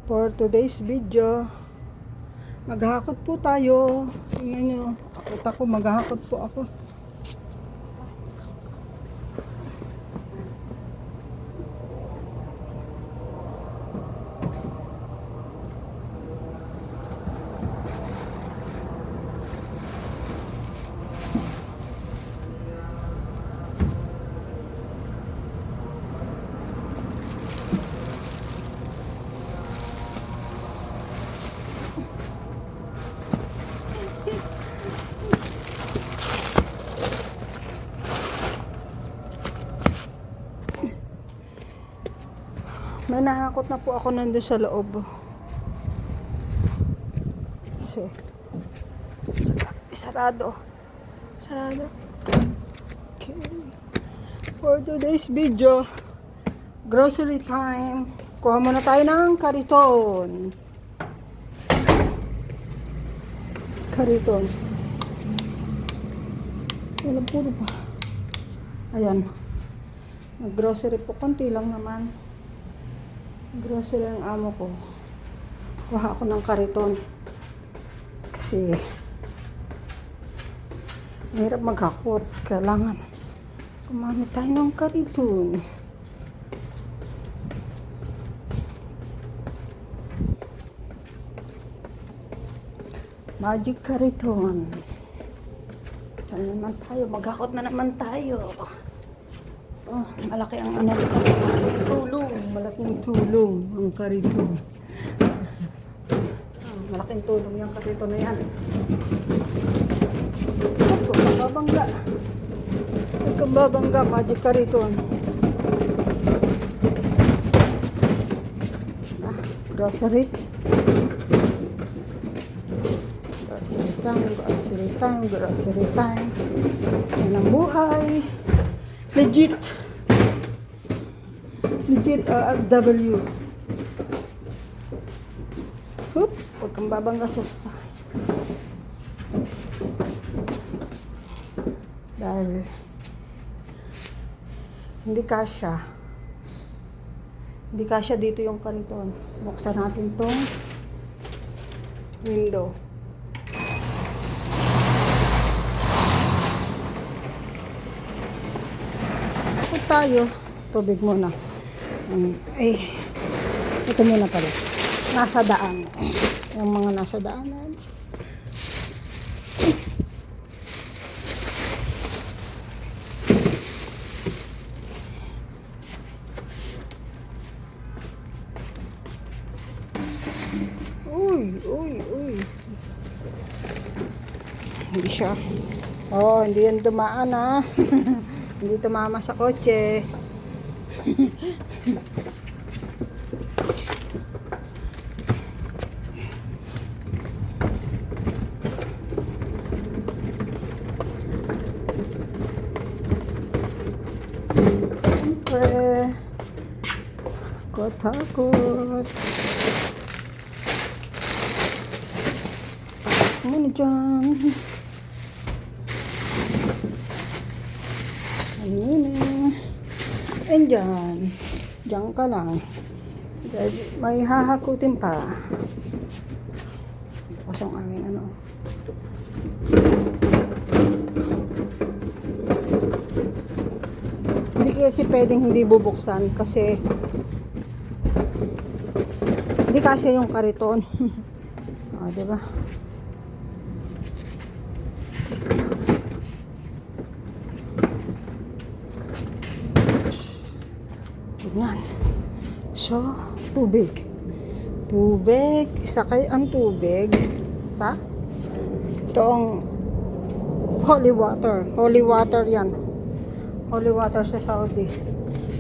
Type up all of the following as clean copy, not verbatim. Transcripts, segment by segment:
For today's video, maghahakot po tayo. Tingnan nyo, maghahakot po ako. May nahakot na po ako nandun sa loob. Kasi sarado. Okay. For today's video, grocery time. Kuha muna tayo ng kariton. Wala puro pa. Ayan. Nag-grocery po. Konti lang naman. Grocery ang amo ko. Kuha ako ng kariton. Kasi mahirap maghakot. Kailangan kumamit tayo ng kariton. Magic kariton. Saan naman tayo? Maghakot na naman tayo. Oh, malaki ang tulong. Malaking tulong ang kariton. Malaking tulong yung kariton na yan. Huwag kang babangga. Magic kariton. Grocery. Grocery time. Yan ang buhay. Legit OFW. Hup, huwag kang babangga sa sasakyan. Dahil hindi kasya dito yung kariton. Buksan natin tong window. Tayo, tubig muna. Ito muna pala. Nasa daan. Yung mga nasa daanan. Uy. Hindi siya. Oh, hindi yan dumaan ah. Hindi tumama sa kotse. Siyempre, takot. Muna dyan. And dyan ka lang. May hahakutin pa. Tapos ang aming hindi kasi pwedeng hindi bubuksan kasi hindi kasi yung kariton. O, diba? Yan. So, tubig. Isakay ang tubig sa itong holy water yan. Holy water sa Saudi.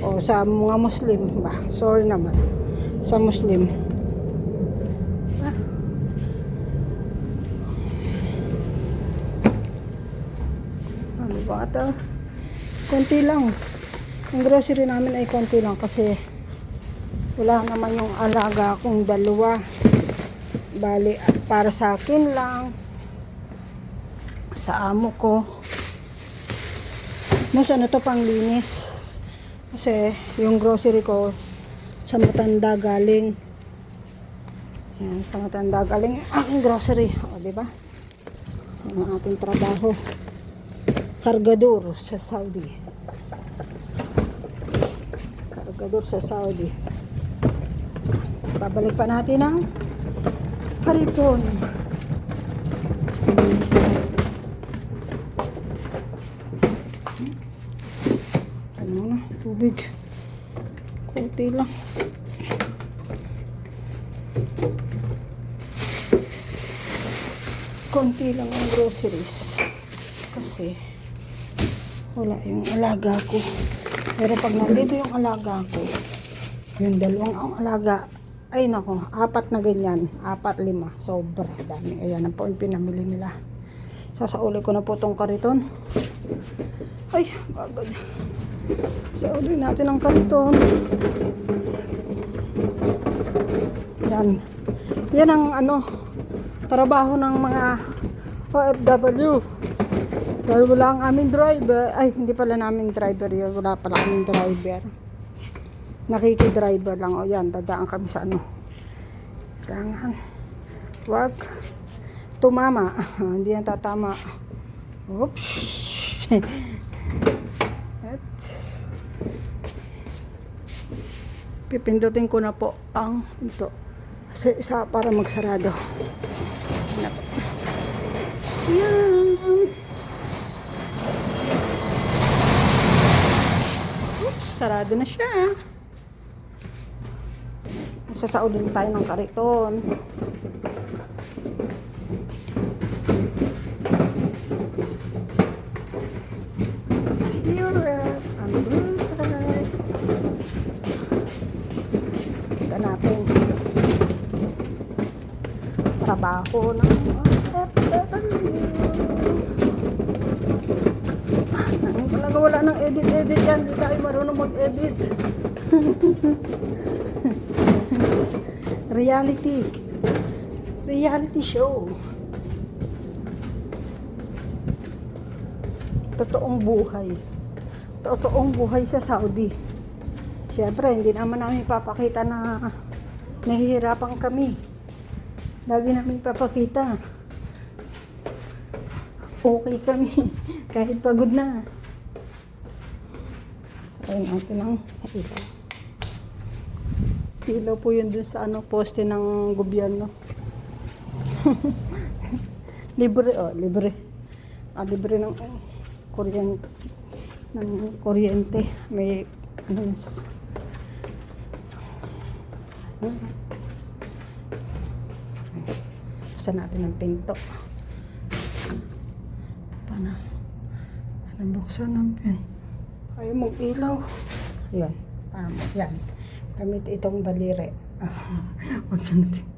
O sa mga Muslim ba? Sorry naman. Sa Muslim. Holy water. Konti lang. Ang grocery namin ay konti lang kasi wala naman yung alaga akong dalawa. Bali, para sa akin lang. Sa amo ko. Mas to panglinis. Kasi yung grocery ko sa matanda galing. Ayan, sa matanda galing aking grocery. O, diba? Ang ating trabaho. Kargador sa Saudi. Kargador sa Saudi. Babalik pa natin ang kariton. Ano na, tubig. Kunti lang. Konti lang ang groceries kasi wala yung alaga ko. Pero pag nandito yung alaga ko, yung dalawang ang alaga, ay nako, 4 na ganyan, 4, 5, sobra dami. Ayan na po yung pinamili nila. Sasauli ko na po tong kariton. Ay, bagod. Sauli natin ang kariton. Yan ang ano, trabaho ng mga OFW. Dahil wala ang aming driver. Ay, hindi pala namin driver yun. Wala pala aming driver. Nakiki-driver lang. O yan, dadaan kami sa ano. Kailangan. Wag tumama. Hindi yan tatama. Oops. At pipindutin ko na po ang ito. Kasi isa para magsarado. Yan. Oops, sarado na siya. Magsasaudin tayo ng kariton. Europe. Ang buhay. Ito natin. Trabaho ng OFW. Talaga wala nang edit yan. Hindi tayo marunong mag-edit. Reality show. Totoong buhay sa Saudi. Siyempre, hindi naman namin papakita na nahihirapan kami. Lagi namin papakita. Okay kami. Kahit pagod na. Ayun natin ang ilaw. Ilaw po yun dun sa ano, poste ng gobyerno. Libre, libre. Libre ng kuryente. Ng kuryente. May ano yun sa... Buksan natin ang pinto. Paano? Buksan ng pinto. Ayaw mag-ilaw. Yan. Yan. Gamit itong daliri. Huwag siya natin.